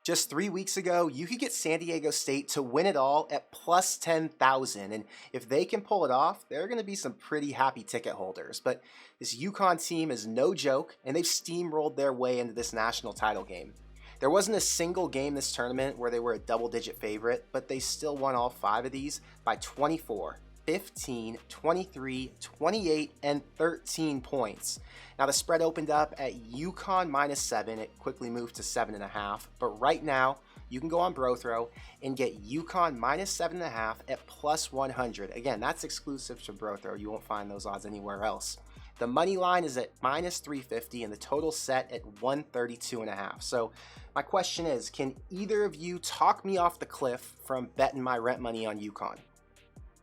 Just 3 weeks ago, you could get San Diego State to win it all at plus 10,000. And if they can pull it off, there are going to be some pretty happy ticket holders. But this UConn team is no joke, and they've steamrolled their way into this national title game. There wasn't a single game this tournament where they were a double-digit favorite, but they still won all 5 of these by 24, 15, 23, 28, and 13 points. Now the spread opened up at UConn -7. It quickly moved to 7.5. But right now, you can go on BroThrow and get UConn -7.5 at plus 100. Again, that's exclusive to BroThrow. You won't find those odds anywhere else. The money line is at -350 and the total set at 132.5. So my question is, can either of you talk me off the cliff from betting my rent money on UConn?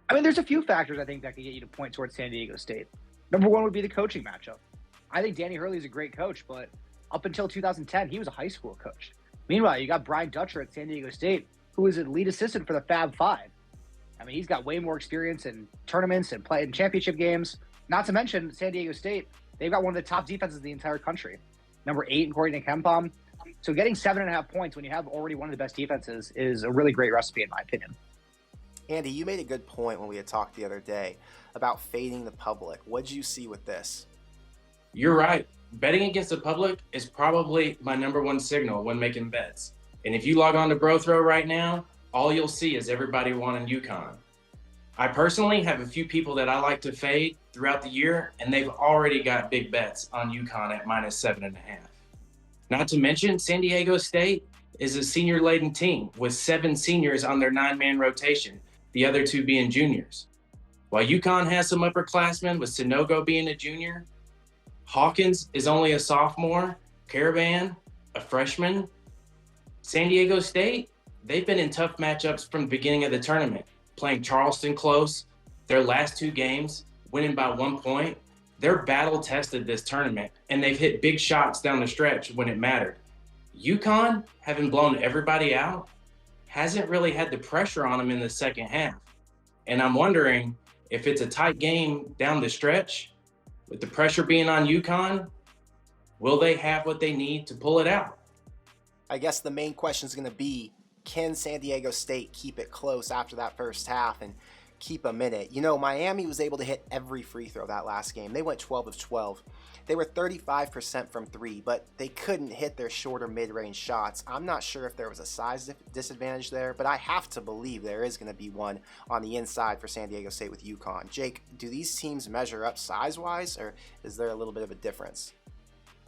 I mean, there's a few factors I think that could get you to point towards San Diego State. Number one would be the coaching matchup. I think Danny Hurley is a great coach, but up until 2010, he was a high school coach. Meanwhile, you got Brian Dutcher at San Diego State, who is a lead assistant for the Fab Five. I mean, he's got way more experience in tournaments and playing championship games. Not to mention, San Diego State, they've got one of the top defenses in the entire country. Number 8 according to KenPom. So getting 7.5 points when you have already one of the best defenses is a really great recipe, in my opinion. Andy, you made a good point when we had talked the other day about fading the public. What'd you see with this? You're right. Betting against the public is probably my number one signal when making bets. And if you log on to BroThrow right now, all you'll see is everybody wanting UConn. I personally have a few people that I like to fade throughout the year, and they've already got big bets on UConn at -7.5. Not to mention, San Diego State is a senior-laden team with 7 seniors on their 9-man rotation, the other 2 being juniors. While UConn has some upperclassmen, with Sinogo being a junior, Hawkins is only a sophomore, Caravan, a freshman. San Diego State, they've been in tough matchups from the beginning of the tournament, playing Charleston close, their last 2 games, winning by 1 point. They're battle-tested this tournament, and they've hit big shots down the stretch when it mattered. UConn, having blown everybody out, hasn't really had the pressure on them in the second half. And I'm wondering if it's a tight game down the stretch, with the pressure being on UConn, will they have what they need to pull it out? I guess the main question is going to be, can San Diego State keep it close after that first half and keep them in it? You know, Miami was able to hit every free throw that last game. They went 12 of 12. They were 35% from 3, but they couldn't hit their shorter mid-range shots. I'm not sure if there was a size disadvantage there, but I have to believe there is going to be one on the inside for San Diego State with UConn. Jake, do these teams measure up size-wise, or is there a little bit of a difference?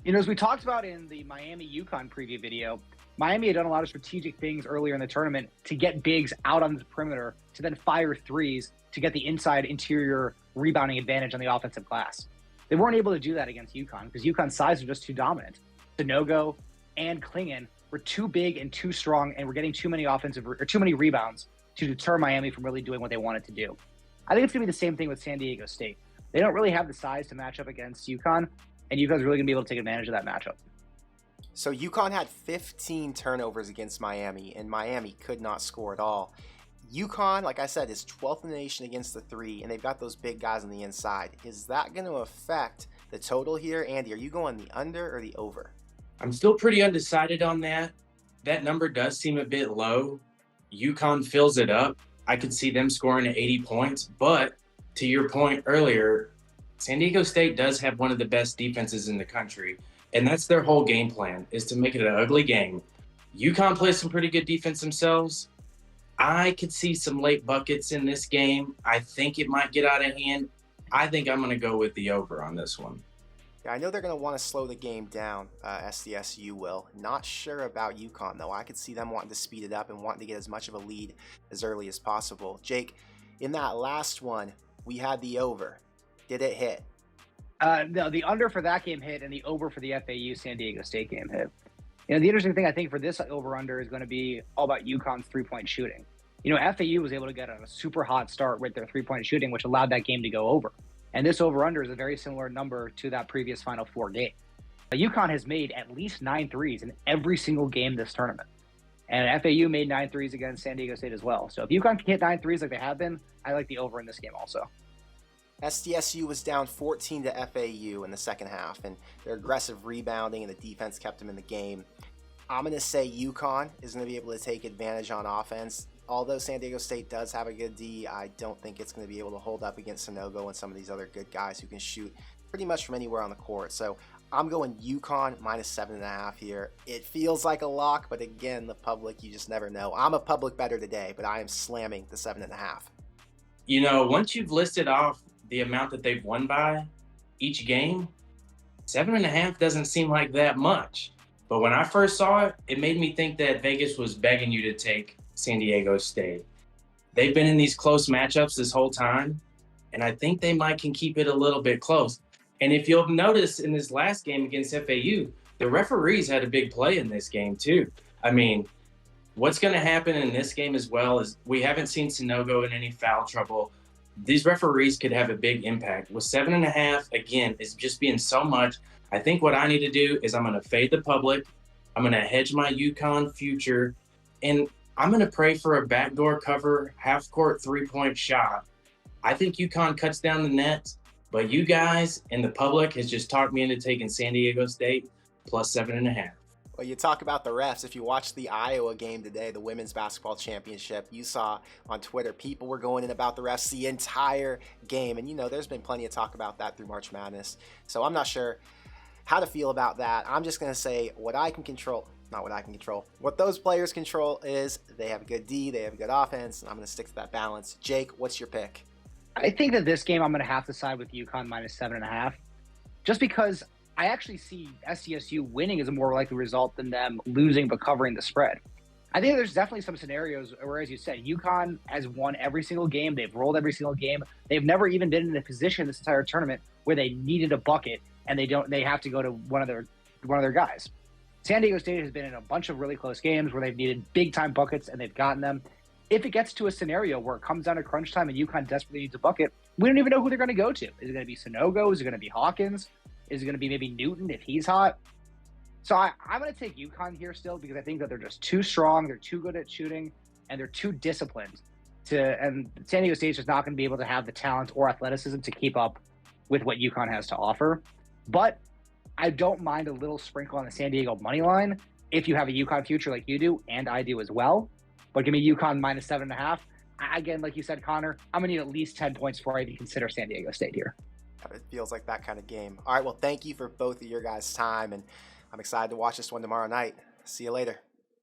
You know, as we talked about in the Miami-UConn preview video, Miami had done a lot of strategic things earlier in the tournament to get bigs out on the perimeter to then fire threes to get the inside interior rebounding advantage on the offensive glass. They weren't able to do that against UConn because UConn's size was just too dominant. Sinogo and Klingon were too big and too strong, and were getting too many too many rebounds to deter Miami from really doing what they wanted to do. I think it's going to be the same thing with San Diego State. They don't really have the size to match up against UConn, and UConn's really going to be able to take advantage of that matchup. So UConn had 15 turnovers against Miami, and Miami could not score at all. UConn, like I said, is 12th in the nation against the 3, and they've got those big guys on the inside. Is that going to affect the total here? Andy, are you going the under or the over? I'm still pretty undecided on that. That number does seem a bit low. UConn fills it up. I could see them scoring at 80 points, but to your point earlier, San Diego State does have one of the best defenses in the country, and that's their whole game plan, is to make it an ugly game. UConn plays some pretty good defense themselves. I could see some late buckets in this game. I think it might get out of hand. I think I'm going to go with the over on this one. Yeah, I know they're going to want to slow the game down, SDSU will. Not sure about UConn, though. I could see them wanting to speed it up and wanting to get as much of a lead as early as possible. Jake, in that last one, we had the over. Did it hit? No, the under for that game hit, and the over for the FAU San Diego State game hit. You know, the interesting thing I think for this over-under is going to be all about UConn's three-point shooting. You know, FAU was able to get a super hot start with their three-point shooting, which allowed that game to go over. And this over-under is a very similar number to that previous Final Four game. UConn has made at least 9 threes in every single game this tournament. And FAU made 9 threes against San Diego State as well. So if UConn can hit 9 threes like they have been, I like the over in this game also. SDSU was down 14 to FAU in the second half, and their aggressive rebounding and the defense kept them in the game. I'm going to say UConn is going to be able to take advantage on offense. Although San Diego State does have a good D, I don't think it's going to be able to hold up against Sanogo and some of these other good guys who can shoot pretty much from anywhere on the court. So I'm going UConn -7.5 here. It feels like a lock, but again, the public, you just never know. I'm a public bettor today, but I am slamming the 7.5. You know, once you've listed off the amount that they've won by each game, 7.5 doesn't seem like that much. But when I first saw it, it made me think that Vegas was begging you to take San Diego State. They've been in these close matchups this whole time, and I think they might can keep it a little bit close. And if you'll notice in this last game against FAU, the referees had a big play in this game too. I mean, what's going to happen in this game as well is we haven't seen Sanogo in any foul trouble. These referees could have a big impact. With 7.5, again, it's just being so much. I think what I need to do is I'm going to fade the public. I'm going to hedge my UConn future, and I'm going to pray for a backdoor cover, half-court three-point shot. I think UConn cuts down the nets, but you guys and the public has just talked me into taking San Diego State +7.5. Well, you talk about the refs. If you watched the Iowa game today, the women's basketball championship, you saw on Twitter people were going in about the refs the entire game. And, you know, there's been plenty of talk about that through March Madness. So I'm not sure how to feel about that. I'm just going to say what I can control, not what I can control. What those players control is they have a good D, they have a good offense, and I'm going to stick to that balance. Jake, what's your pick? I think that this game I'm going to have to side with UConn -7.5, just because I actually see SDSU winning as a more likely result than them losing but covering the spread. I think there's definitely some scenarios where, as you said, UConn has won every single game. They've rolled every single game. They've never even been in a position this entire tournament where they needed a bucket and they have to go to one of their guys. San Diego State has been in a bunch of really close games where they've needed big time buckets and they've gotten them. If it gets to a scenario where it comes down to crunch time and UConn desperately needs a bucket, we don't even know who they're going to go to. Is it going to be Sanogo? Is it going to be Hawkins? Is it going to be maybe Newton if he's hot? So I'm going to take UConn here still because I think that they're just too strong, they're too good at shooting, and they're too disciplined. And San Diego State's just not going to be able to have the talent or athleticism to keep up with what UConn has to offer. But I don't mind a little sprinkle on the San Diego money line if you have a UConn future like you do, and I do as well. But give me UConn -7.5. Again, like you said, Connor, I'm going to need at least 10 points before I even consider San Diego State here. It feels like that kind of game. All right, well, thank you for both of your guys' time, and I'm excited to watch this one tomorrow night. See you later.